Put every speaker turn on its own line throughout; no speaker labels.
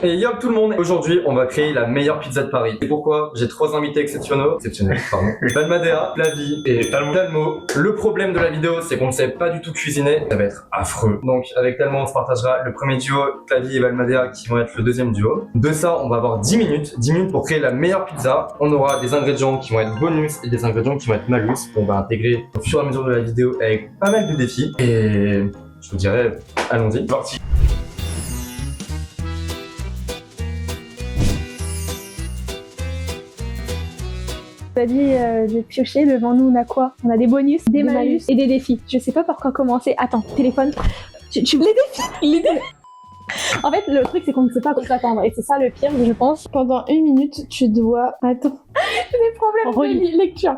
Et yo tout le monde, aujourd'hui on va créer la meilleure pizza de Paris. Et pourquoi? J'ai 3 invités exceptionnels, pardon. Balmadea, Flavie et Talmo. Le problème de la vidéo c'est qu'on ne sait pas du tout cuisiner, ça va être affreux. Donc avec Talmo on se partagera le premier duo, Flavie et Balmadea qui vont être le deuxième duo. De ça on va avoir 10 minutes pour créer la meilleure pizza. On aura des ingrédients qui vont être bonus et des ingrédients qui vont être malus qu'on va intégrer au fur et à mesure de la vidéo avec pas mal de défis. Et je vous dirais, allons-y. Parti.
T'as dit de piocher, devant nous on a quoi? On a des bonus, des malus et des défis. Je sais pas par quoi commencer. Attends, téléphone. Les défis. En fait, le truc c'est qu'on ne sait pas à quoi s'attendre et c'est ça le pire, je pense. Pendant 1 minute, tu dois... Attends, j'ai des problèmes de lecture.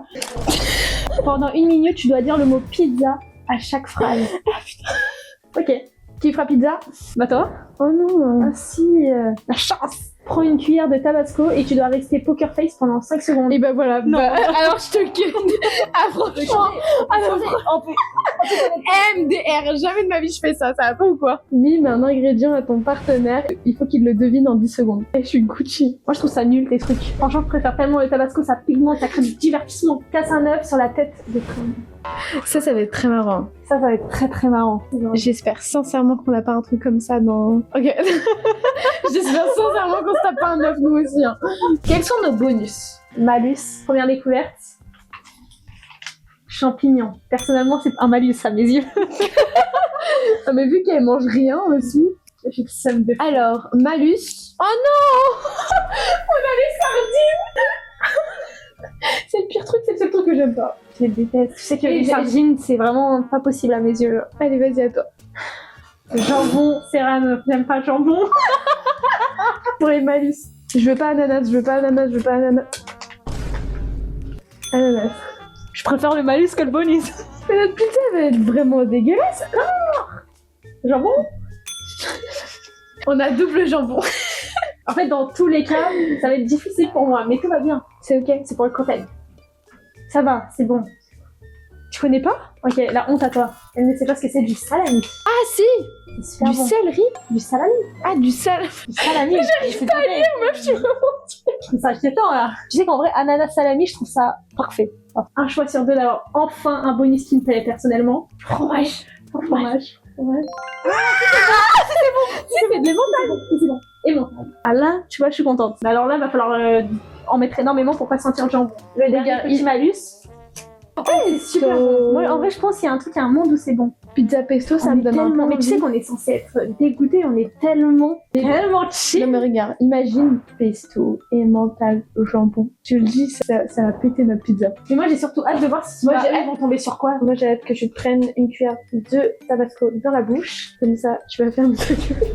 Pendant 1 minute, tu dois dire le mot pizza à chaque phrase. Ah putain. Ok. Qui fera pizza? Bah toi? Oh non. Ah si, la chance. Prends une cuillère de tabasco et tu dois rester poker face pendant 5 secondes. Et bah voilà. Non. Alors je te quitte. Ah franchement. On peut MDR. Jamais de ma vie je fais ça. Ça va pas ou quoi? Mime un ingrédient à ton partenaire. Il faut qu'il le devine en 10 secondes. Et je suis Gucci. Moi je trouve ça nul tes trucs. Franchement je préfère tellement le tabasco. Ça pigmente, ça crée du divertissement. Casse un œuf sur la tête de crème. Ça va être très marrant. Ça va être très très marrant. J'espère sincèrement qu'on n'a pas un truc comme ça dans... Ok. J'espère sincèrement qu'on se tape pas un œuf nous aussi. Hein. Quels sont nos bonus? Malus, première découverte. Champignons. Personnellement, c'est un malus à mes yeux. Ah, mais vu qu'elle mange rien aussi, j'ai que ça me défend. Alors, malus. Oh non. On a les sardines. C'est le pire truc, c'est le seul truc que j'aime pas. Je les déteste. Je sais que les sardines, c'est vraiment pas possible à mes yeux. Allez, vas-y, à toi. Jambon, cérame, j'aime pas le jambon. Pour les malus. Je veux pas ananas, je veux pas ananas, je veux pas ananas. Ananas. Je préfère le malus que le bonus. Mais notre pizza va être vraiment dégueulasse. Non. Jambon. On a double jambon. En fait, dans tous les cas, ça va être difficile pour moi, mais tout va bien. C'est ok, c'est pour le cocktail. Ça va, c'est bon. Tu connais pas? Ok, la honte à toi. Elle ne sait pas ce que c'est du salami. Ah si! Du bon. Céleri? Du salami. Ah, du salami. Du salami. J'arrive pas à lire, meuf, je suis vraiment... Ça, je t'étends là. Tu sais qu'en vrai, ananas salami, je trouve ça parfait. Un choix sur 2 d'avoir enfin un bonus qui me plaît personnellement. Fromage. Fromage. Ouais. Ah, c'est bon. C'est de l'émental. C'est bon. Et bon. Ah là, tu vois, je suis contente. Mais alors là, il va falloir en mettre énormément pour pas sentir le jambon. Le dernier petit malus. Oh, c'est super bon. Moi, en vrai, je pense qu'il y a un truc, il y a un monde où c'est bon. Pizza pesto, ça me donne un peu. Mais tu sais qu'on est censé être dégoûté, on est tellement chill. Non mais regarde, imagine pesto, emmental, jambon. Tu le dis, ça va péter notre pizza. Mais moi, j'ai surtout hâte de voir si ils vont tomber sur quoi. Moi, j'ai hâte que tu te prennes une cuillère de tabasco dans la bouche. Comme ça, tu vas faire ce que tu veux.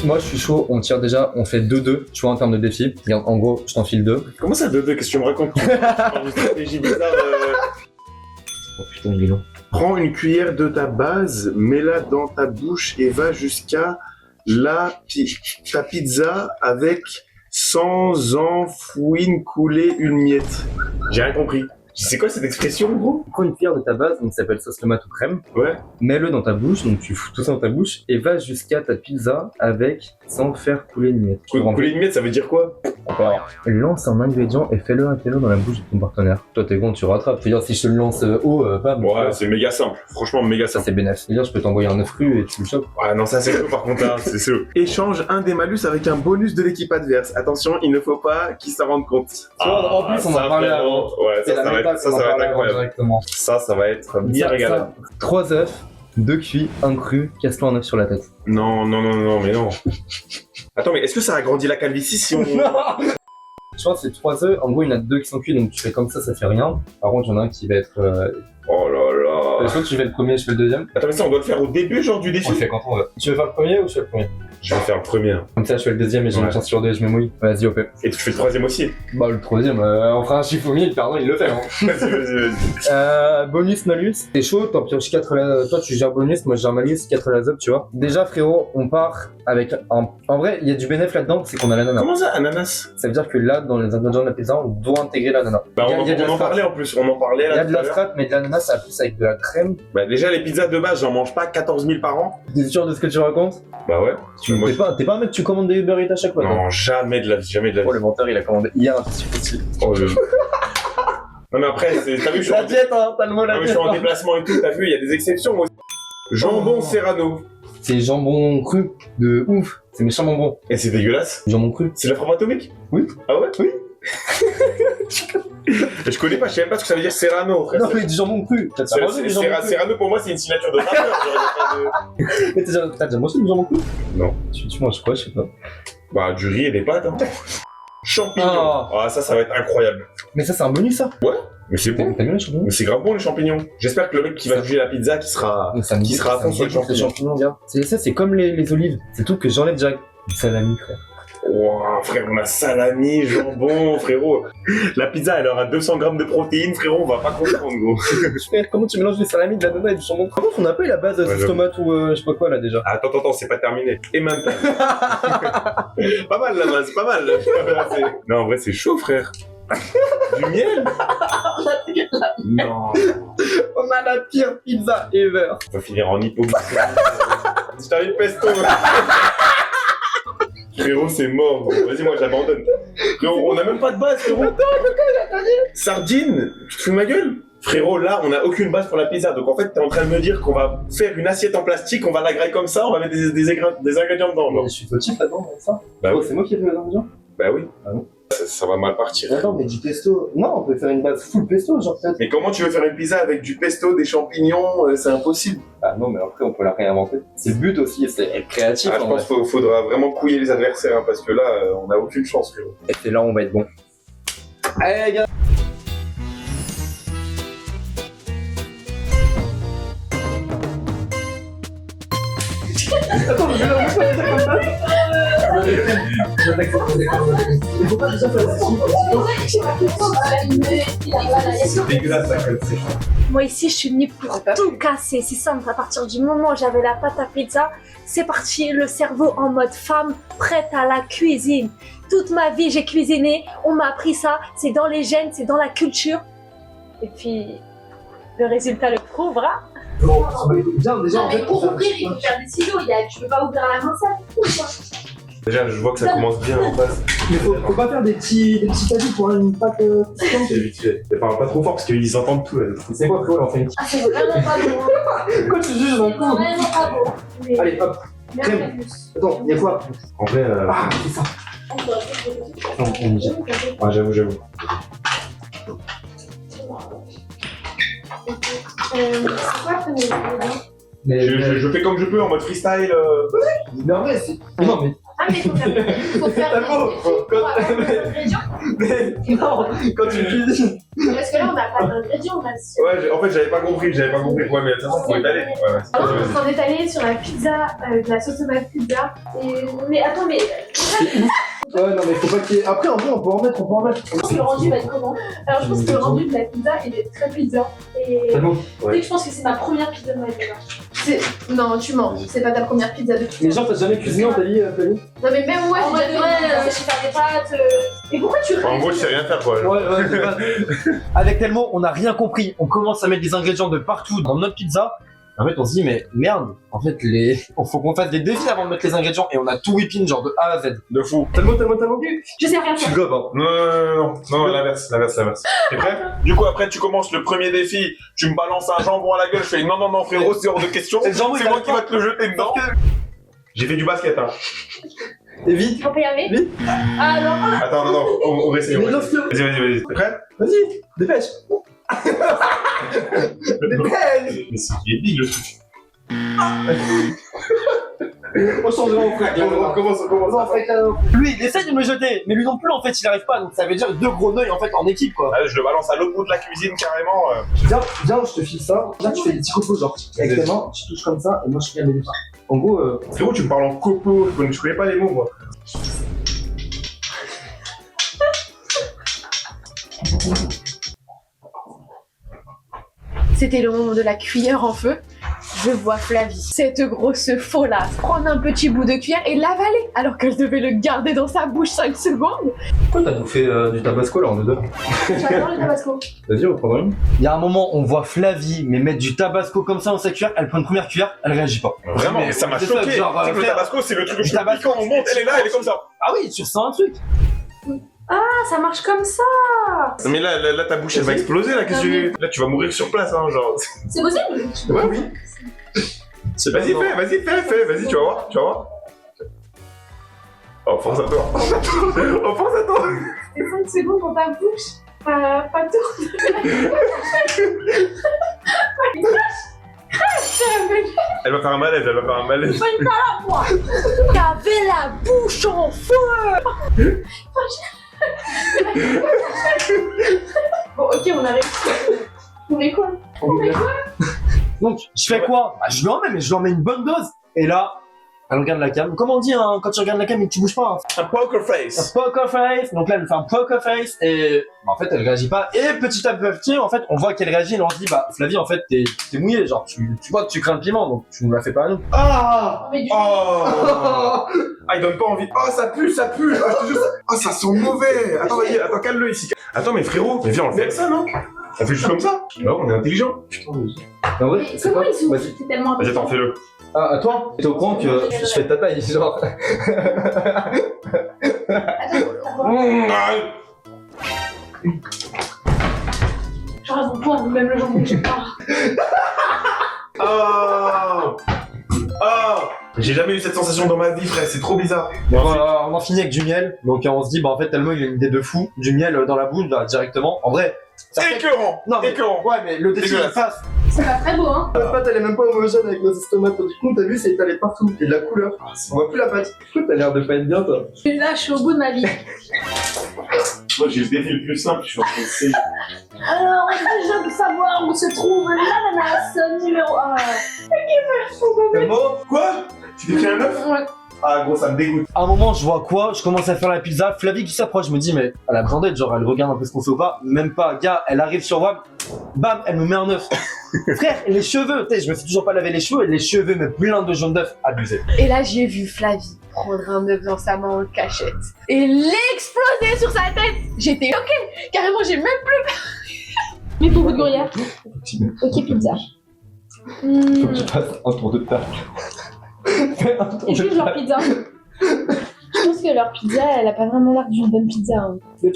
Moi je suis chaud, on tire déjà, on fait 2-2, tu vois, en termes de défi. Regarde, en gros, je t'en file 2.
Comment ça 2-2? Qu'est-ce que tu me racontes? Une stratégie bizarre.
Oh putain, il est long.
Prends une cuillère de ta base, mets-la dans ta bouche et va jusqu'à ta pizza avec sans enfouine couler une miette. J'ai rien compris. C'est quoi cette expression, gros?
Prends une cuillère de ta base, donc ça s'appelle sauce tomate ou crème.
Ouais.
Mets-le dans ta bouche, donc tu fous tout ça dans ta bouche et va jusqu'à ta pizza avec sans faire couler une miette.
Couler une miette, ça veut dire quoi?
Alors, lance un ingrédient et fais-le dans la bouche de ton partenaire. Toi t'es bon, tu rattrapes. C'est-à-dire si je te le lance haut, bam.
Ouais, c'est méga simple. Franchement, méga simple.
C'est bénéfique. C'est-à-dire je peux t'envoyer un œuf cru et tu le chopes.
Ah non, ça c'est chaud par contre, hein, c'est chaud. Échange un des malus avec un bonus de l'équipe adverse. Attention, il ne faut pas qu'ils s'en rendent compte.
Tu vois, en plus on en parlait avant.
Ouais, ça va être incroyable. Ça va être bien régalé.
3 œufs, 2 cuits, 1 cru, casse-toi un œuf sur la tête.
Non, mais non. Attends, mais est-ce que ça agrandit la calvitie si on...
Je pense que c'est 3 œufs, en gros il y en a 2 qui sont cuits, donc tu fais comme ça fait rien. Par contre il y en a un qui va être...
Oh là là.
Soit tu fais le premier, je fais le deuxième.
Attends, mais ça on doit le faire au début genre du défi?
On le fait quand on veut. Tu veux faire le premier ou je fais le premier?
Je vais faire le premier.
Comme ça, je fais le deuxième et j'ai une chance sur deux et je me mouille. Vas-y, OP.
Et tu fais le troisième aussi.
Bah, le troisième, on fera un chiffre au milieu, le perdant, il le fait. Hein.
Vas-y.
Bonus, malus. T'es chaud, t'en pioches 4 Toi, tu gères bonus, moi, je gère malus, 4 la zob, tu vois. Déjà, frérot, on part avec un. En vrai, il y a du bénéfice là-dedans, c'est qu'on a l'ananas.
Comment ça, ananas?
Ça veut dire que là, dans les ingrédients de la pizza, on doit intégrer l'ananas.
Bah,
Il y a de la
on en
strat.
parlait en plus. On en parlait
Il y
là.
a de la strat, mais de l'ananas, ça a plus avec de la crème.
Bah, déjà, les pizzas de base, j'en mange pas 14 000 par an.
T'es sûr de ce que tu racontes?
Bah ouais. Moi,
T'es pas un mec, tu commandes des Uber Eats à chaque fois. toi.
non, jamais de la vie, jamais de la vie.
Oh, le menteur, il a commandé hier un tissu petit.
Oh, non, mais après, t'as vu, je suis en...
diète, hein, t'as le mot
Non,
la
mais je
diète.
suis en déplacement et tout, t'as vu, il y a des exceptions moi aussi. Jambon
Oh.
Serrano.
C'est jambon cru de ouf. C'est méchant bonbon.
Et c'est dégueulasse.
Jambon cru.
C'est la frappe atomique?
Oui.
Ah ouais? Oui. Je connais pas, je sais même pas ce que ça veut dire Serrano, frère.
Non, mais du jambon cru.
Serrano pour moi c'est une signature de rappeur.
Mais t'as déjà mangé du jambon cru?
Non.
Tu manges quoi, je sais pas.
Bah du riz et des pâtes. Hein. Champignons.
Oh.
Ah ça va être incroyable.
Mais ça, c'est un bonus, ça.
Mais c'est bon.
T'as bien les champignons?
Mais c'est grave bon les champignons. J'espère que le mec qui va juger la pizza qui sera à fond sur les champignons.
Gars. Ça, c'est comme les olives. C'est tout que j'enlève direct. Du salami, frère.
Wow, frère, on a salami, jambon, frérot. La pizza, elle aura 200 grammes de protéines, frérot, on va pas comprendre, gros.
Frère, comment tu mélanges du salami, de l'ananas et du jambon? Par contre, on a pas eu la base sauce tomate ou je sais pas quoi là déjà.
Attends, c'est pas terminé. Et maintenant. Pas mal la base, pas mal. Non, en vrai, c'est chaud, frère. Du miel? Non.
On a la pire pizza ever.
On va finir en hypoglycémie. Si t'as une pesto. Frérot, c'est mort. Gros. Vas-y, moi j'abandonne. Frérot, on a même pas de base, frérot. Sardine? Tu te fous de ma gueule? Frérot, là, on a aucune base pour la pizza. Donc en fait, t'es en train de me dire qu'on va faire une assiette en plastique, on va la grailler comme ça, on va mettre des ingrédients dedans. Genre.
Je suis fautif là-dedans, ça.
Bah oui.
C'est moi qui ai fait les ingrédients?
Bah oui.
Ah bon?
Ça va mal partir.
Attends, mais du pesto. Non, on peut faire une base full pesto, genre peut-être.
Mais comment tu veux faire une pizza avec du pesto, des champignons? C'est impossible.
Ah non, mais après, on peut la réinventer. C'est le but aussi, c'est être créatif.
Ah, je pense qu'il faudra vraiment couiller les adversaires, hein, parce que là, on a aucune chance, frérot.
Et c'est là où on va être bon. Allez, les gars! Attends, je vais la faire comme ça.
C'est dégueulasse, ça, comme c'est.
Moi ici, je suis venue pour tout casser. C'est simple, à partir du moment où j'avais la pâte à pizza, c'est parti, le cerveau en mode femme, prête à la cuisine. Toute ma vie, j'ai cuisiné, on m'a appris ça, c'est dans les gènes, c'est dans la culture. Et puis, le résultat le prouvera.
Bien, déjà,
Non, mais pour ouvrir, il faut faire des silos. Tu peux pas ouvrir la main seule.
Déjà, je vois que ça commence bien en face.
Mais faut pas faire des petits tajus pour une pâte.
C'est vite fait. Mais parle pas trop fort parce qu'ils entendent tout là.
C'est quoi, frérot, on fait une
Ah, c'est vraiment pas beau.
Quoi, tu juges
C'est
d'un coup?
vraiment pas beau. Mais
Allez, hop.
merci
crème.
à plus.
Attends, y'a quoi?
En vrai,
Ah, c'est ça. Non, on y jette.
ah, j'avoue.
C'est quoi ton ingrédient?
Mais,
Je fais comme je peux en mode freestyle.
mais en vrai, c'est. Non, mais.
Ah, mais faut faire
T'as beau.
des ingrédients.
Mais non, quand tu cuisines.
Parce que là, on n'a pas d'ingrédients.
Ouais, en fait, j'avais pas compris. Ouais, mais de toute façon, faut étaler. Ouais, ouais.
Avant, on s'en est allé sur la pizza, de la sauce tomate pizza. Mais attends, mais
Ouais, non, mais faut pas qu'il y ait. Après, en vrai, on peut en mettre.
le rendu va être comment? Alors, je pense que le rendu de la pizza, il est très pizza. Et
C'est bon.
tu sais que je pense que c'est ma première pizza de ma vie. Non, tu mens. C'est pas ta première pizza de toute
Mais
façon.
genre, t'as jamais cuisiné, on t'a dit, Fanny?
Non, mais même moi, j'ai jamais je sais faire des pâtes. Et pourquoi tu
En gros, je sais rien faire quoi.
Ouais, c'est pas. Avec tellement, on n'a rien compris. On commence à mettre des ingrédients de partout dans notre pizza. En fait, on se dit, mais merde, en fait, faut qu'on fasse des défis avant de mettre les ingrédients et on a tout whipping, genre de A à Z.
De fou.
Tellement.
Je sais rien
Tu
faire.
gobes, hein.
Non, l'inverse. T'es prêt? Du coup, après, tu commences le premier défi, tu me balances un jambon à la gueule, je fais non, frérot, c'est hors de question.
Et le jambon,
C'est
il
moi
a
qui
pas-
va te le jeter dedans. J'ai fait du basket, hein.
Et vite.
On peut y arriver?
Vite.
Ah non.
Attends, non, on va essayer.
Mais lance-le.
Vas-y. T'es prêt?
Vas-y, dépêche. Dépêche.
Mais c'est big le truc.
On change de frère.
On commence.
Non, en fait, lui, il essaie de me jeter, mais lui non plus, en fait, il arrive pas. Donc ça veut dire deux gros neuils en fait en équipe, quoi.
Allez, je le balance à l'autre bout de la cuisine carrément.
Viens, je te file ça. Là, tu fais des petits copeaux, genre. Avec tes mains, tu touches comme ça, et moi, je viens les départ. En gros,
Frérot, tu me parles en copeaux, je connais pas les mots, moi.
C'était le moment de la cuillère en feu. Je vois Flavie, cette grosse folasse, prendre un petit bout de cuillère et l'avaler, alors qu'elle devait le garder dans sa bouche 5 secondes.
Pourquoi t'as bouffé du tabasco là en deux?
J'adore le tabasco.
Vas-y, on prend une.
il y a un moment, on voit Flavie, mais mettre du tabasco comme ça dans sa cuillère, elle prend une première cuillère, elle réagit pas.
Vraiment,
Mais
ça m'a
c'est
choqué.
ça, genre,
Tu sais que le
frère,
tabasco, c'est le truc le
le
plus
tabasco,
piquant au monde. Elle est là, elle est comme ça.
Ah oui, tu ressens un truc.
Ah, ça marche comme ça.
Mais là, ta bouche, elle va exploser, là. Qu'est-ce que tu... Là, tu vas mourir sur place, hein, genre.
C'est possible?
Ouais, oui. Vas-y, fais, vas-y, tu vas voir, Oh, force à toi. Oh, force à toi.
C'est 5 secondes dans ta bouche. Pas tout.
Elle va faire un malaise,
T'avais la bouche en feu. Bon, ok, on a réussi. On est quoi?
Donc, je fais quoi? Bah, je lui en mets, mais je lui en mets une bonne dose. Et là, elle regarde la cam. Comment on dit hein, quand tu regardes la cam et que tu bouges pas?
Un poker face.
Un poker face. Donc là, elle me fait un poker face et bah, en fait, elle réagit pas. Et petit à petit, en fait, on voit qu'elle réagit et on se dit, bah, Flavie, en fait, t'es mouillé. Genre, tu vois que tu crains le piment, donc tu nous la fais pas à nous.
Ah.
Mais du
Oh. Ah, il donne pas envie. Oh, ça pue. Ah, je te jure, ça... Ah, ça sent mauvais. Attends, vas-y, calme-le ici. Attends, mais frérot, mais viens, on le fait avec ça, non? On fait juste comme ça. Bah, on est intelligent.
En vrai,
Mais
c'est
comment
quoi?
ils sont?
Vas-y.
C'est tellement
Vas-y, attends, fais-le.
Ah, à toi? T'es au courant que je fais ta taille, genre.
J'aurais mon poing, même le jambon, je sais pas.
Oh. J'ai jamais eu cette sensation dans ma vie, frère, c'est trop bizarre.
On en finit avec du miel. Donc, on se dit, bah, en fait, tellement il a une idée de fou. Du miel dans la bouche, là, directement. En vrai, ça fait...
Écœurant.
Non, mais...
Écœurant.
Ouais, mais le défi, il
Dégueulasse.
passe.
C'est pas très beau, hein.
La pâte, elle est même pas homogène avec nos estomacs. Du coup, t'as vu, c'est étalé partout. Et de la couleur. On voit plus la pâte. T'as l'air de pas être bien, toi.
Et là, je suis au bout de ma vie.
Moi, j'ai le défi le plus simple, je suis en train de essayer.
Alors, je veux savoir où se trouve l'ananas numéro 1.
C'est bon? Quoi? Tu t'es pris un œuf?
Ouais.
Ah, gros, ça me dégoûte.
À un moment, je vois quoi? Je commence à faire la pizza. Flavie qui s'approche, je me dis, mais elle a besoin d'aide. Genre, elle regarde un peu ce qu'on fait ou pas. Même pas, gars, elle arrive sur WAM. Bam, elle me met un œuf. Frère, et les cheveux, tu sais, je me suis toujours pas lavé les cheveux. Et les cheveux, mais plein de jaune d'œuf. Abusé.
Et là, j'ai vu Flavie prendre un œuf dans sa main en cachette et l'exploser sur sa tête. J'étais ok, carrément, j'ai même plus. Mais pour vous de gruyère. Ok, pizza.
Faut que tu fasses un tour de table. Fais un tour
Est-ce
de
que leur
table.
pizza Je pense que leur pizza, elle a pas vraiment l'air d'une bonne pizza. Hein.
Ouais,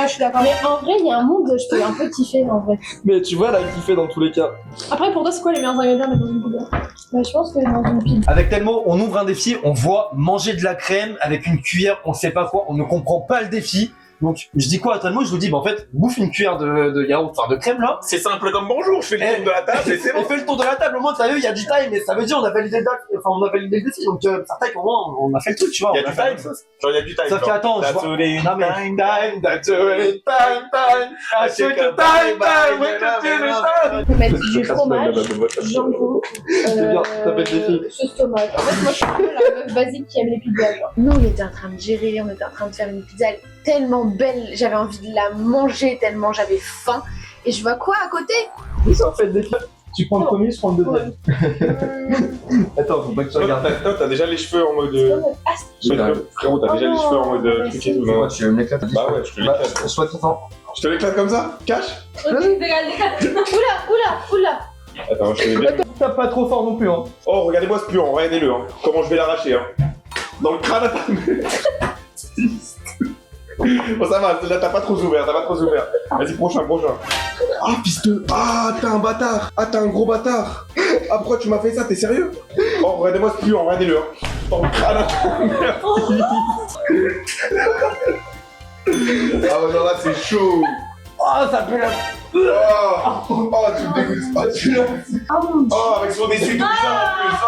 je suis d'accord.
Mais en vrai, il y a un monde, je peux un peu kiffer en vrai.
Mais tu vois, là, il fait dans tous les cas.
Après, pour toi, c'est quoi les meilleurs ingrédients dans une pizza Bah, je pense que dans une pizza.
Avec Telmo, on ouvre un défi, on voit manger de la crème avec une cuillère, on sait pas quoi, on ne comprend pas le défi. Donc, je dis quoi à Telmo? Je lui dis, bah en fait, bouffe une cuillère de yaourt, enfin de crème là.
C'est simple comme bonjour, je fais le tour de la table et c'est
On
bon.
fait le tour de la table, au moins, t'as vu, il y a du time, et ça veut dire on a validé le défi. Donc, ça fait qu'au moins, on a fait le truc, tu vois.
Il y a
on
du
fait la
time.
même chose.
Genre, il y a du time.
Sauf qu'attends, je
That's
vois...
what it
Non, mais...
time, that's what it time.
I took a time, wake up to the sun.
On peut mettre du fromage, jambon,
bien, ça fait le défi.
sauce tomate. En fait, moi, je suis un peu la meuf basique qui aime les pizzas, genre.
Nous, on était en train de gérer, on était en train de faire une pizza tellement belle, j'avais envie de la manger tellement j'avais faim. Et je vois quoi à côté?
Ça fait le défi. Tu prends le premier, je prends le deuxième. Attends, faut pas que tu regardes.
Toi, t'as déjà les cheveux en mode. Frérot, t'as déjà les cheveux en mode truc et tout, non?
Tu veux me l'éclater?
Bah ouais, je te l'éclate.
Sois content.
Je te l'éclate comme ça? Cache?
Oula.
Attends, je te l'éclate.
Tape pas trop fort non plus, hein.
Oh, regardez-moi ce puant, regardez-le, hein. Comment je vais l'arracher, hein. Dans le crâne à ta mère. Bon, ça va, là, t'as pas trop ouvert. Vas-y, prochain. Ah, piste. Ah, t'es un bâtard. Ah, t'es un gros bâtard. Ah, pourquoi tu m'as fait ça? T'es sérieux? Oh, regardez-moi ce puant, regardez-le, hein. Dans le crâne à ta mère. Ah, ouais, non, là, c'est chaud.
Oh, ça pue la...
Oh, tu me dégoûtes. Oh, avec son essuie tout bizarre en plus. Oh.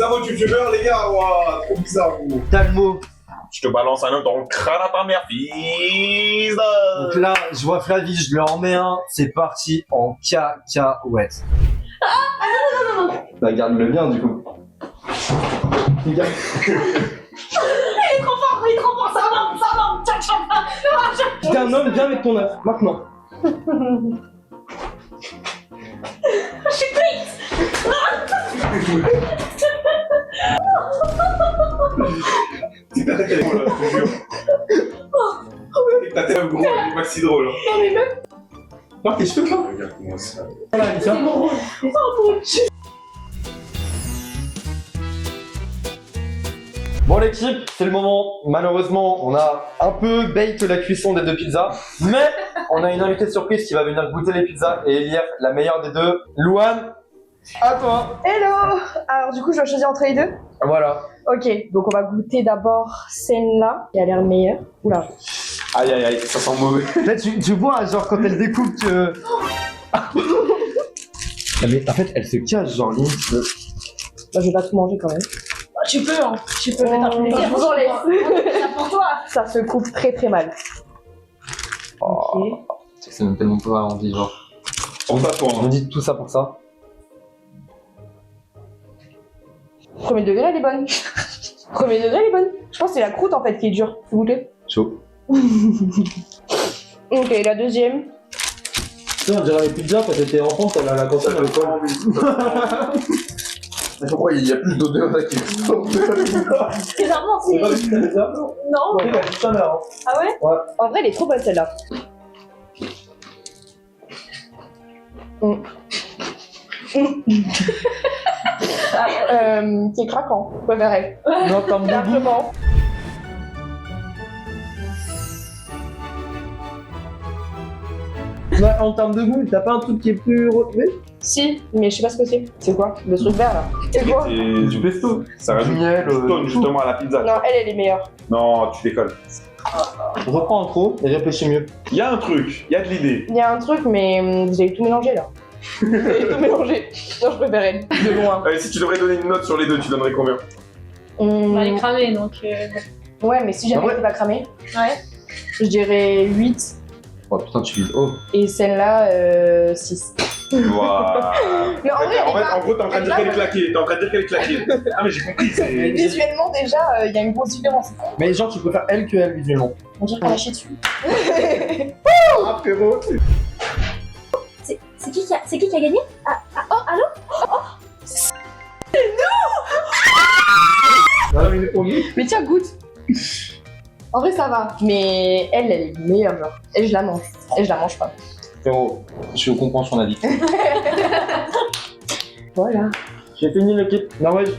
cerveau de youtubeur, les gars, waouh, trop bizarre, vous.
Talmo.
Je te balance un homme dans le crâne à ta mère, fils.
Donc là, je vois Flavie, je lui en mets un. C'est parti en cacahuète.
Bah, garde le bien, du coup.
Il est trop fort, ça va,
T'es un homme, viens avec ton œuf, maintenant.
Je suis
Ta tête, elle est drôle, là, je te jure. Ta tête, elle est gros, elle est pas si drôle.
Non mais même,
Voir tes cheveux, là.
Regarde-moi ça.
Voilà, Alicia.
oh mon Dieu.
Bon l'équipe, c'est le moment. Malheureusement, on a un peu bait la cuisson des deux pizzas, mais on a une invitée surprise qui va venir goûter les pizzas et élire la meilleure des deux. Louane, à toi.
Hello. Alors du coup, je dois choisir entre les deux.
Voilà.
Ok, donc on va goûter d'abord celle-là, qui a l'air meilleure. Oula.
Aïe aïe aïe, ça sent mauvais.
Là, tu vois, genre, quand elle découpe que. Ah, mais en fait, elle se cache, genre, limite.
Bah, je vais pas tout manger quand même.
Tu peux, hein. Tu peux mettre un peu
Je vous en laisse.
Ça pour toi.
Ça se coupe très très mal. Ok.
C'est même tellement pas envie, genre.
Pense à toi,
On me dit tout ça pour ça.
Premier degré, elle est bonne. Premier degré, elle est bonne. Je pense que c'est la croûte en fait qui est dure. Vous goûtez?
Chaud.
Ok, la deuxième.
Tu sais, on dirait les pizzas quand t'étais enfant, t'allais à la cantine avec toi.
Pourquoi il y a plus d'odeur là qui
Bizarrement,
C'est pas
c'est.
que tu ça?
Non.
Ouais, bah, putain, là, hein.
Ah ouais?
En vrai, elle est trop bonne celle-là. C'est craquant. Ouais, pareil.
Non, en termes de goût.
Largement.
Ouais, en termes de goût, t'as pas un truc qui est plus relevé?
Si, mais je sais pas ce que c'est. C'est quoi? Le truc vert là. C'est quoi?
C'est du pesto. Ça rajoute
Du miel,
du tonne justement à la pizza.
Non, elle est meilleure.
Non, tu déconnes.
Reprends un trop et réfléchis mieux.
Il y a un truc, il y a de l'idée.
Il y a un truc, mais vous avez tout mélangé là. Vous avez tout mélangé. Non, je préfère elle, de loin.
Si tu devrais donner une note sur les deux, tu donnerais combien?
On va les cramer donc.
Ouais, mais si jamais
Ah ouais.
elle va cramer,
Ouais.
je dirais 8
Oh putain, tu vises haut.
et celle-là 6.
Voilà.
Mais en vrai, elle est pas-
En gros, t'es en train de dire qu'elle est claquée. T'es en train de dire qu'elle est claquée. Ah, mais j'ai compris. C'est.
visuellement déjà, il y a une grosse différence.
Mais genre, tu préfères elle que elle visuellement.
On dirait qu'elle a chié dessus.
Ah, frérot.
C'est qui qui a gagné? Oh, allô?
Mais tiens, goûte. En vrai, ça va. Mais elle est meilleure, genre. Et je la mange. Et je la mange pas.
Frérot, je comprends son avis.
Voilà.
J'ai fini l'équipe. Norvège.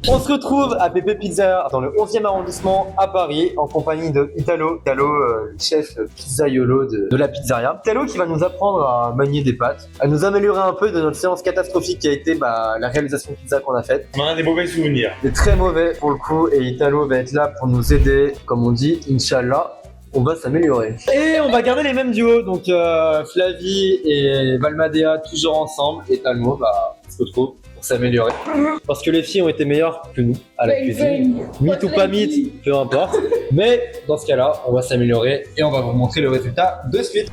On se retrouve à Pepe Pizza dans le 11e arrondissement à Paris en compagnie de Italo. Italo, le chef pizzaiolo de la pizzeria. Italo qui va nous apprendre à manier des pâtes, à nous améliorer un peu de notre séance catastrophique qui a été la réalisation de pizza qu'on a faite.
On en a des mauvais souvenirs.
C'est très mauvais pour le coup et Italo va être là pour nous aider. Comme on dit, Inch'Allah, on va s'améliorer. Et on va garder les mêmes duos, donc Flavie et Valmadea toujours ensemble et Talmo, on se retrouve pour s'améliorer. Parce que les filles ont été meilleures que nous à la cuisine. Mythe ou pas mythe, peu importe. Mais dans ce cas-là, on va s'améliorer et on va vous montrer le résultat de suite.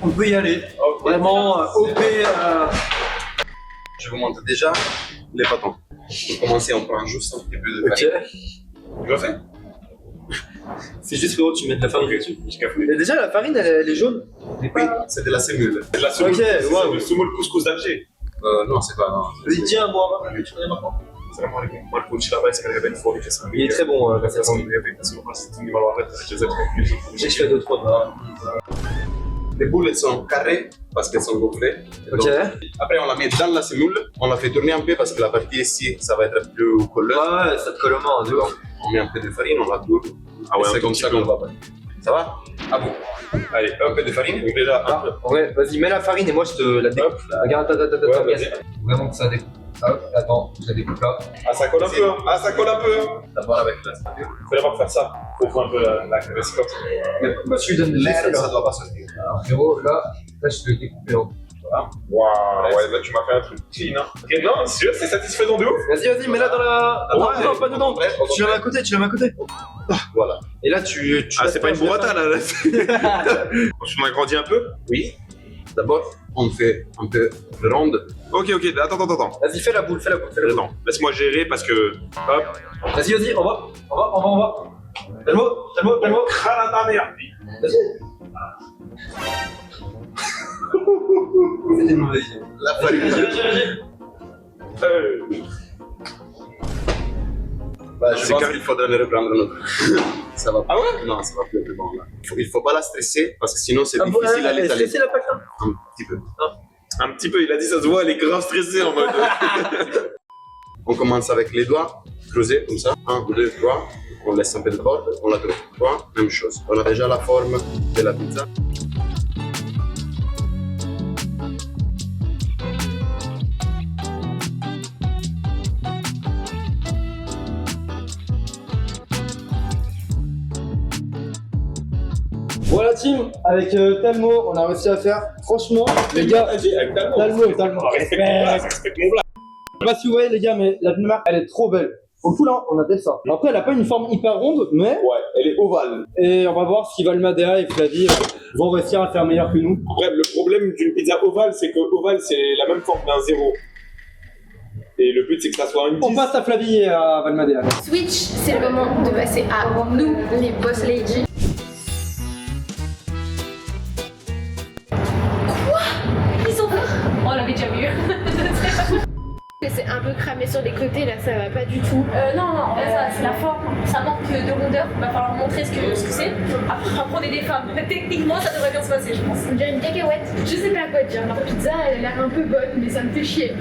On peut y aller. Vraiment, OP.
Je vous montre déjà les pâtons. Pour commencer, on prend juste un petit peu de
Ok.
farine. Tu l'as fait?
C'est juste frérot, tu mets de la farine dessus.
Mais déjà, la farine, elle est jaune.
Oui, c'est de la sémoule.
C'est de la semoule.
Ok,
C'est
waouh.
le semoule couscous d'Alger.
Non, c'est pas. Non.
Vas-y, dis un mot.
Tu connais maintenant? السلام عليكم ما نكونش لاباس على اليابان فوق الجسم
Il est très bon, Bastien. J'ai fait 2 3
Les boules elles sont carrées parce qu'elles sont gonflées.
Ok.
Donc, après on la met dans la semoule, on la fait tourner un peu parce que la partie ici ça va être plus collant.
Ouais, ça te colle aux mains,
Donc, on met un peu de farine, on la tourne.
Ah ouais,
Et c'est
un
comme
petit
ça
peu.
qu'on va. Ça va? À vous. Allez, un peu de farine. Donc déjà, un peu.
Ouais, vas-y, mets la farine et moi je te la découpe. Regarde, attends,
Ouais, vas-y.
vraiment que ça découpe. Hop, attends, je la découpe là.
Ah ça colle un peu, hein. Ah ça colle un peu.
D'abord avec la spatule.
Faut d'abord faire ça. Faut un peu la réciproque.
Bah, tu lui donnes des
L'air,
gestes.
ça doit pas sortir.
Alors, frérot, là, je te découpe là.
Waouh, ouais, là tu m'as fait un truc clean, hein. Ok, non, c'est sûr, c'est satisfaisant de ouf.
Vas-y, mets-la dans la. Attends,
Ouais.
non, pas dedans.
Ouais,
Tu la mets à côté,
Voilà.
Et là, tu
Ah, c'est pas une burrata là. On a grandi un peu.
Oui. D'abord, on fait un peu de ronde.
Ok, attends.
Vas-y, fais la boule.
Attends, laisse-moi gérer parce que. Hop.
Vas-y, on va. T'as le mot.
Ah ta merde.
C'était une mauvaise idée.
La farine. Bah, je
C'est
pense
carré.
qu'il faudrait le reprendre un autre. Ça va pas.
Ah ouais?
Non, ça va plus être bon là. Il faut pas la stresser parce que sinon c'est
Ah,
difficile à l'étaler.
laissez la patate.
Un petit peu.
Un petit peu, il a dit ça se voit, elle est grave stressée en mode.
On commence avec les doigts, creuser comme ça. 1, 2, 3. On laisse un peu de bord, on la tourne. 3, même chose. On a déjà la forme de la pizza.
Voilà team, avec Talmo, on a réussi à faire. Franchement, les gars, Talmo.
Respecte mon blague.
Je sais pas si vous voyez les gars, mais la marque elle est trop belle. Au coup là, on a fait ça. Après, elle a pas une forme hyper ronde, mais.
Ouais, elle est ovale.
Et on va voir si Valmadea et Flavie vont réussir à faire meilleur que nous.
Après, le problème d'une pizza ovale, c'est que ovale, c'est la même forme d'un 0. Et le but, c'est que ça soit une 10.
On passe à Flavie et à Valmadea.
Switch, c'est le moment de passer à nous, les boss ladies. Quoi? Ils ont on l'avait déjà vu. C'est un peu cramé sur les côtés, là, ça va pas du tout.
Non, en fait, ça, c'est la forme. Ça manque de rondeur. Il va falloir montrer ce que c'est. Après, on est des femmes. Techniquement, ça devrait bien se passer, je pense.
On dirait une cacahuète. Je sais pas quoi dire. La pizza, elle a l'air un peu bonne, mais ça me fait chier.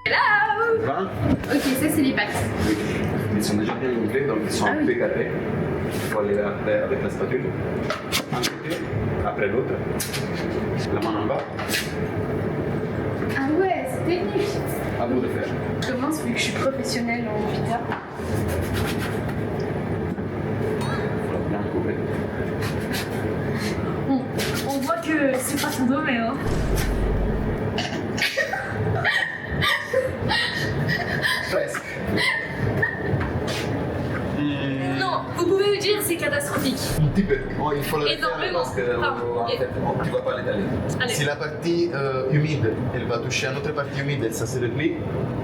Hello!
20.
Ok, ça, c'est les pâtes.
Ils sont déjà bien gonflés, donc ils sont un peu carrés. Il faut aller après avec la spatule. Un côté, après l'autre. La main en bas.
Ah ouais, c'est technique.
À vous de faire.
Je commence vu que je suis professionnelle en pizza.
Il faut bien couper.
On voit que c'est pas son domaine. Hein.
Presque.
Non, vous pouvez me dire c'est catastrophique.
Un petit peu. Bon, il faut le faire
Énormément.
parce que en fait, tu vas pas l'étaler.
Allez.
Si la partie humide, elle va toucher à notre partie humide et ça se replie,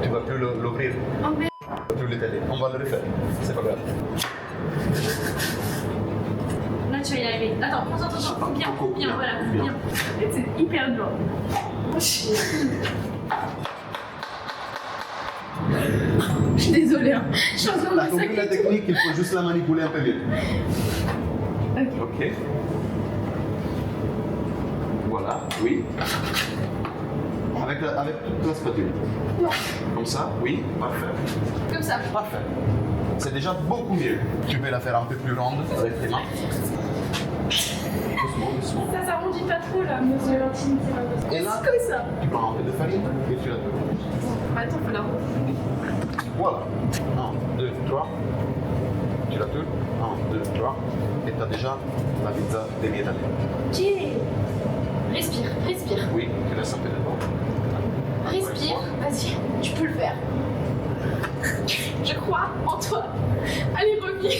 tu vas plus l'ouvrir.
Oh merde.
Tu vas plus l'étaler. On va le refaire. C'est pas grave.
Là, tu vas y arriver. Attends, concentre-toi. Bien, voilà, bien. C'est hyper dur. Je suis désolée. Hein. Je suis en train
T'as
de
compris la technique, il faut juste la manipuler un peu vite.
Ok. Voilà, oui. Avec toute la spatule.
Non.
Comme ça, oui, parfait.
Comme ça.
Parfait. C'est déjà beaucoup mieux. Tu peux la faire un peu plus ronde avec tes mains. Doucement.
Ça rendit pas trop là, monsieur Lantine.
Et là,
C'est comme ça.
tu prends un peu de farine et tu la tournes.
Attends, faut la
Voilà. 1, 2, 3. Tu la tournes. 1, 2, 3. Et tu as déjà la pizza demi-étalée.
Ok. Respire, respire.
Oui, tu laisses un peu de temps.
Respire. Vas-y, tu peux le faire.
Je crois en toi. Allez, reviens.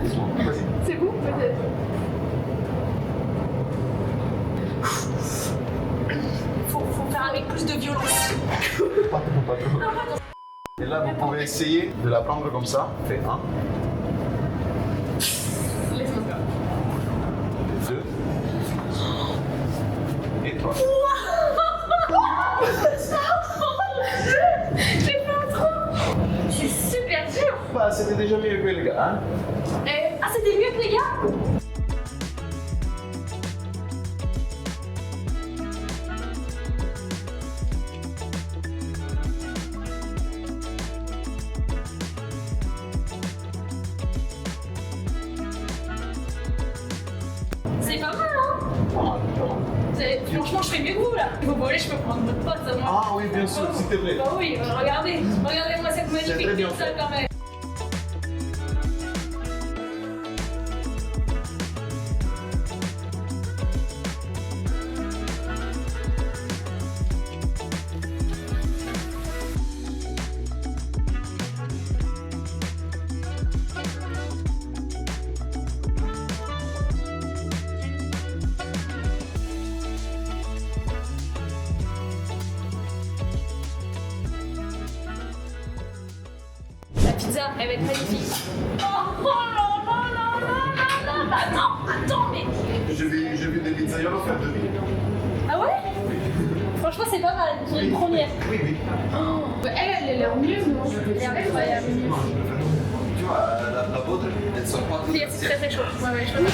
Doucement. Vas-y.
C'est bon, peut-être.
Faut faire avec plus de violence.
Pas trop. Et là, vous pouvez essayer de la prendre comme ça. Fais 1,
Laisse-moi faire.
2 et 3.
J'ai fait un trou.
gars.
Ah, c'était mieux que les gars? C'est pas mal, hein? Franchement, je fais mieux que vous là. Vous voulez, je peux prendre votre pote, ça moi.
Ah oui, bien sûr, c'était vrai.
Bah oui, regardez-moi cette magnifique pizza quand même. La pizza, elle va être magnifique. Oh là là là là là là. Attends, mais...
J'ai vu des pizzaiolos faire de vie.
Ah ouais? Franchement, c'est pas mal pour une première.
Oui, oui.
Elle a l'air mieux, non? Elle est incroyable.
Tu vois, la vôtre, elles sont pas toutes
C'est très très chaud. Ouais, chaud.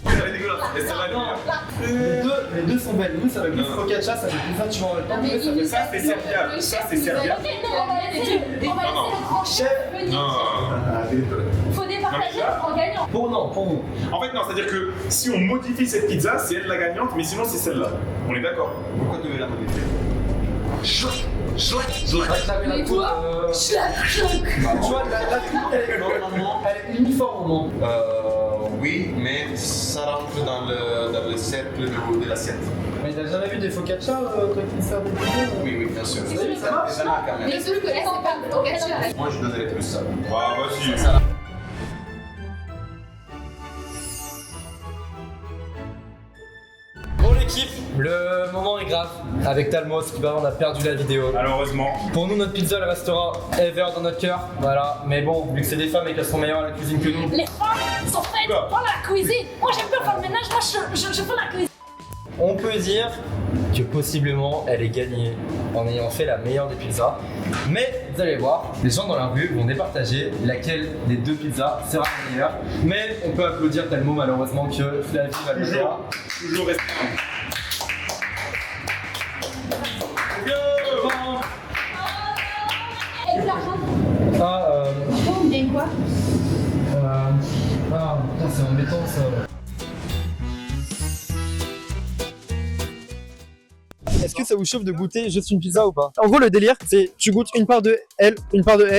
Elle est dégueulasse. Et ça va aller.
Les deux sont belles. Nous, ça va plus focaccia, ça fait plus ça, tu vois.
Ça, c'est serviable. Ça, c'est serviable.
Ok, non, on va laisser le grand chef venir.
Non.
Faut départager en gagnant.
Pour nous.
En fait, non, c'est-à-dire que si on modifie cette pizza, c'est elle la gagnante, mais sinon, c'est celle-là. On est d'accord?
Pourquoi tu veux la modifier?
Mais toi,
Tu vois, la coupe, elle est uniforme.
Oui, mais ça rentre dans le cercle de l'assiette.
Mais t'as jamais vu des focaccia quand ils servent des pizzas?
Oui, oui, bien sûr.
Oui, ça
Ça
marche,
ça marche quand même.
Mais sauf que là, c'est pas focaccia.
Moi, je donnerais plus ça.
Ah, vas-y.
Bon l'équipe, le moment est grave. Avec Talmos qui on a perdu la vidéo.
Malheureusement.
Pour nous, notre pizza elle restera ever dans notre cœur. Voilà, mais bon, vu que c'est des femmes et qu'elles sont meilleures à la cuisine que nous,
les femmes sont faites pour la cuisine. Moi, j'aime bien faire le ménage, moi, je fais la cuisine.
on peut dire que possiblement elle est gagnée en ayant fait la meilleure des pizzas. Mais vous allez voir, les gens dans la rue vont départager laquelle des deux pizzas sera la meilleure. Mais on peut applaudir Talmo malheureusement que Flavie va le faire.
Toujours rester.
Et de l'argent.
Et quoi?
Ah, putain, c'est embêtant ça.
Est-ce que ça vous chauffe de goûter juste une pizza ou pas? En gros, le délire, c'est tu goûtes une part de elle,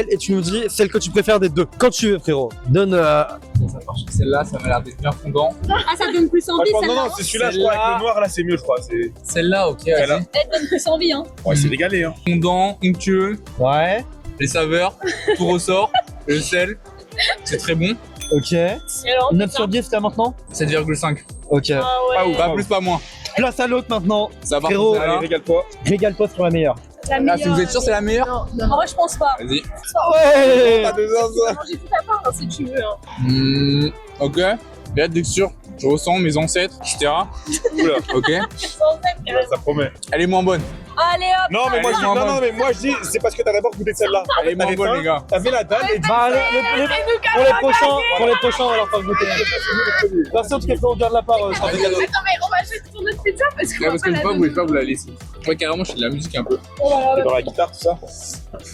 et tu nous dis celle que tu préfères des deux. Quand tu veux, frérot. Donne.
Ça marche. Celle-là, ça m'a l'air d'être bien fondant.
Ah, ça donne plus envie,
Non,
celle-là.
non, c'est celui-là, je crois, avec le noir là, c'est mieux, je crois.
Celle-là, ok.
Celle-là.
vas-y.
Elle donne plus envie, hein.
Ouais, c'est régalé, hein.
Fondant, onctueux,
Ouais.
les saveurs, tout ressort, le sel, c'est très bon.
Ok.
Alors,
9 sur 10 là maintenant?
7,5.
Ok.
Ah
Pas,
ouais.
pas plus, pas moins.
Place à l'autre maintenant.
Ça part
Frérot,
pour celle-là.
Allez, régale-toi.
Régale-toi sur la meilleure.
La
Là, si vous êtes sûr, c'est la meilleure?
En vrai, je pense pas.
Vas-y.
Ouais.
Pas de sens, ça.
Manger tout à part, hein, si tu veux. Hein.
Ok. La texture, je ressens mes ancêtres, etc.
Oula,
Ok.
Sans tête, carrément.
ça promet.
Elle est moins bonne.
Allez hop.
Non, mais moi, je dis,
Allez,
non,
maman.
non, mais moi, je dis, c'est parce que t'as d'abord goûté celle-là.
Elle est moins bonne, les gars.
T'avais la dalle et
Bah, pour les prochains, on va leur faire goûter. Merci en tout cas, on garde la part.
Attends, mais on va jeter sur notre pizza parce qu'on
Ouais,
va
parce
pas
que
la
je
donner.
vais pas vous la laisser. Ouais, carrément, je fais de la musique un peu.
t'es dans la guitare, tout ça.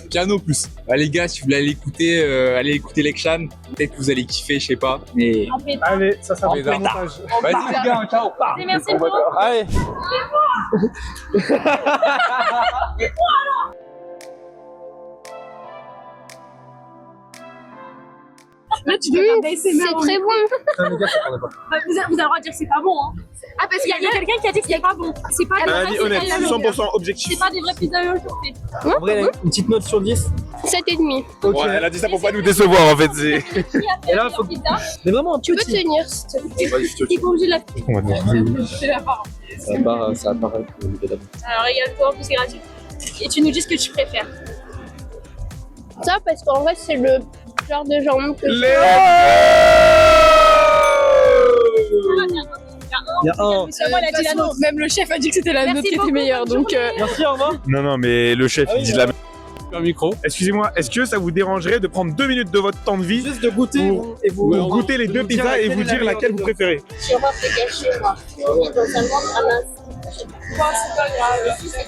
Piano plus. Bah, les gars, si vous voulez aller écouter Lekshan, peut-être que vous allez kiffer, je sais pas. Mais.
En pétard.
Allez, ça
En
va pour le
pétard.
montage.
Vas-y, les gars, ciao.
Merci beaucoup.
Allez.
Là, tu peux pas baisser
C'est très bon.
Putain, les gars, ça parlait pas.
Bah, vous avez le droit de dire que c'est pas bon. Hein.
Ah, parce
Il y a quelqu'un qui a dit que c'était pas bon. C'est pas
Un avis honnête, 100% objectif.
C'est pas des vrais pizzas aujourd'hui.
En vrai, une petite note sur 10.
7,5.
Ok.
Ouais, elle a dit ça pour pas nous décevoir, en fait. C'est.
Qui a fait
Et là,
la
faut-
pizza?
Mais vraiment un
Tu peux
petit.
tenir, s'il te plaît.
T'es pas obligé de la
Ça apparaît.
Alors régale-toi, en plus c'est gratuit. Et tu nous dis ce que tu préfères.
Ça, parce qu'en vrai, c'est le genre de jambon que
Il y a un.
Seulement elle a dit la nôtre.
Même le chef a dit que c'était la
Merci
nôtre qui était
beaucoup,
meilleure,
bonne
donc.
journée.
Merci, au revoir.
Non, non, mais le chef,
Ah oui,
il dit de la
un micro.
Excusez-moi, est-ce que ça vous dérangerait de prendre 2 minutes de votre temps de vie
Juste de goûter
pour goûter les deux pizzas et vous dire laquelle vous préférez?
Sur ma fête chez moi. On est dans un monde ramasse. Moi, c'est pas grave. C'est ça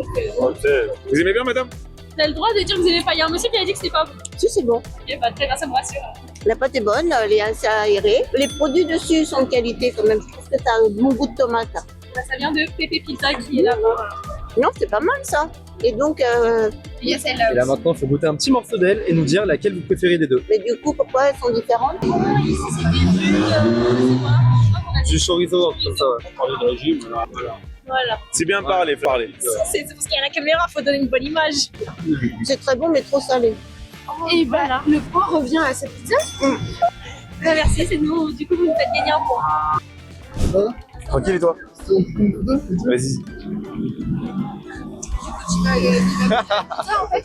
qui fait.
Vous aimez bien, madame?
Vous avez le droit de dire que vous n'aimez pas. Il y a un monsieur qui a dit que c'était pas bon. Si, c'est bon.
Eh ben, très bien, ça me rassure.
La pâte est bonne, elle est assez aérée. Les produits dessus sont de qualité quand même. Je trouve que ça a un bon goût de tomate.
Ça vient de Pépé Pizza qui est là-bas.
Non, c'est pas mal ça. Et donc,
Il y a celle-là
Et là
aussi.
maintenant, il faut goûter un petit morceau d'elle et nous dire laquelle vous préférez des deux.
mais du coup, pourquoi elles sont différentes?
Du chorizo, un peu comme ça. Ouais.
Voilà.
C'est bien parlé, parler.
C'est parce qu'il y a la caméra, faut donner une bonne image.
C'est très bon, mais trop salé.
Et voilà, le point revient à cette pizza.
Ah, merci, c'est nous. Du coup, vous nous faites gagner un point.
Tranquille et toi?
Vas-y.
Ça, en fait,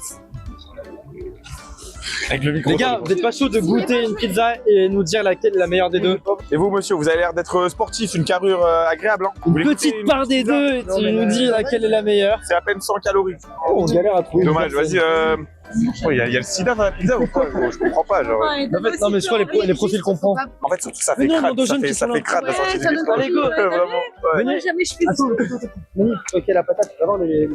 Avec le micro.
Les gars, vous êtes pas chaud de goûter une pizza et nous dire laquelle est la meilleure des deux?
Et vous, monsieur, vous avez l'air d'être sportif, une carrure agréable. Hein. Vous voulez
Petite
goûter une
part des
pizza?
deux et tu nous dis laquelle est la meilleure.
C'est à peine 100 calories.
Oh, on galère à trouver.
Dommage, vas-y. Il y a le sida dans la pizza ou quoi? Je comprends pas. Genre.
En fait, non, mais je crois les profils qu'on prend.
En fait, surtout, ça
Mais
fait
non,
crade.
l'endogène qui
Ça
sont
fait
là.
crade la sortie
ça
du
donne
micro.
Allez, go.
Vraiment. Ouais.
Moi, jamais je fais ça.
Ok, la patate, d'abord les.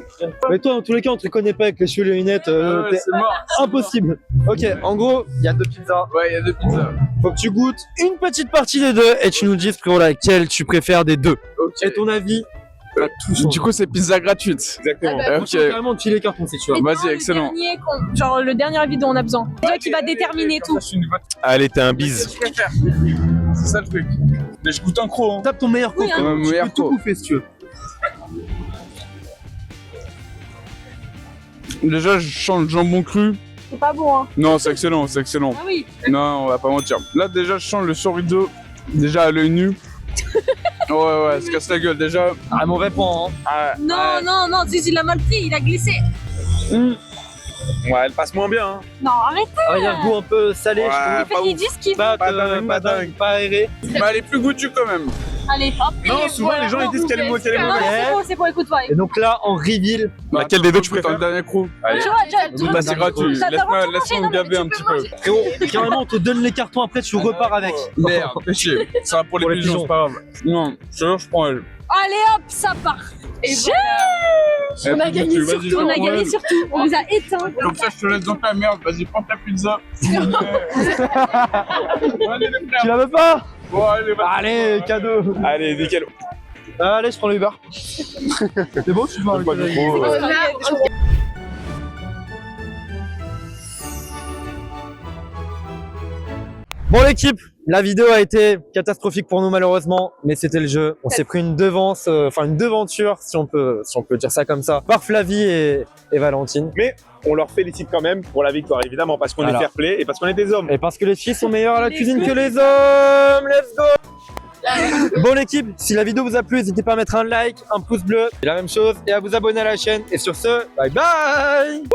Mais toi, dans tous les cas, on te connaît pas avec les cheveux et les lunettes. T'es
c'est mort.
impossible. Ok, en gros, il y a deux pizzas.
Ouais, il y a deux pizzas.
Faut que tu goûtes une petite partie des deux et tu nous dises pour laquelle tu préfères des deux.
Ok.
Et ton avis?
Du coup, c'est pizza gratuite.
Exactement.
Ok.
Carrément, tu les cartons si tu veux.
Vas-y, excellent.
Genre le dernier avis dont on a besoin. C'est toi qui va déterminer tout.
Allez, t'es un bise.
Je préfère. C'est ça le truc. Mais je goûte un croc. Hein.
Tape ton meilleur coco.
Oui, hein.
Ouais,
Tu
meilleur
peux tout
coco.
bouffer si tu veux.
Déjà, je change le jambon cru.
C'est pas bon, hein.
Non, c'est excellent, c'est excellent.
Ah oui.
Non, on va pas mentir. Là, déjà, je change le chorizo. Déjà à l'œil nu. Ouais, se casse la gueule. Déjà.
Ah, mauvais point. Hein.
Ah,
Non, non, non, Ziz, il a mal pris, il a glissé.
Ouais, elle passe moins bien. Hein.
Non, arrête.
Ah, il y a un goût un peu salé,
Ouais,
je trouve.
pas
Ils
ouf.
disent qu'ils
Pas
dingue, pas dingue.
pas aéré.
mais elle est plus goûtue quand même.
Allez, hop.
Non, souvent les gens ils disent qu'elle est mauvaise.
Non, c'est bon, écoute-toi.
Et donc là, en reveal,
Laquelle des deux tu
Dans le
préfères?
dernier crew.
Tu vois,
Là, c'est gratuit.
T'as
Laisse-moi
mangé,
me
non, mais
gaver
tu
un
peux
petit peu.
manger.
frérot, carrément, on te donne les cartons après, tu repars avec.
Merde, fais chier. Ça va pour les pigeons, c'est pas grave. Non, je prends elle.
Allez hop, ça part.
et
On a gagné
Vas-y,
surtout. On a
prends
gagné
elle.
surtout. On les a éteints.
Comme ça, je te laisse dans ta merde. Vas-y, prends ta pizza. Allez, les
Tu
frères.
la veux pas?
Bon, allez, vas-y.
Allez, cadeau.
Allez, nickel.
Allez, je prends le Uber. C'est bon, tu vas
Pas de micro,
Bon l'équipe, la vidéo a été catastrophique pour nous malheureusement, mais c'était le jeu. On s'est pris une devance, enfin une devanture si on peut dire ça comme ça, par Flavie et Valentine.
Mais on leur félicite quand même pour la victoire, évidemment, parce qu'on est
Voilà.
fair play et parce qu'on est des hommes.
Et parce que les filles sont meilleures à la cuisine que les hommes. Let's go. Bon l'équipe, si la vidéo vous a plu, n'hésitez pas à mettre un like, un pouce bleu, et la même chose, et à vous abonner à la chaîne. Et sur ce, bye bye. Wouh.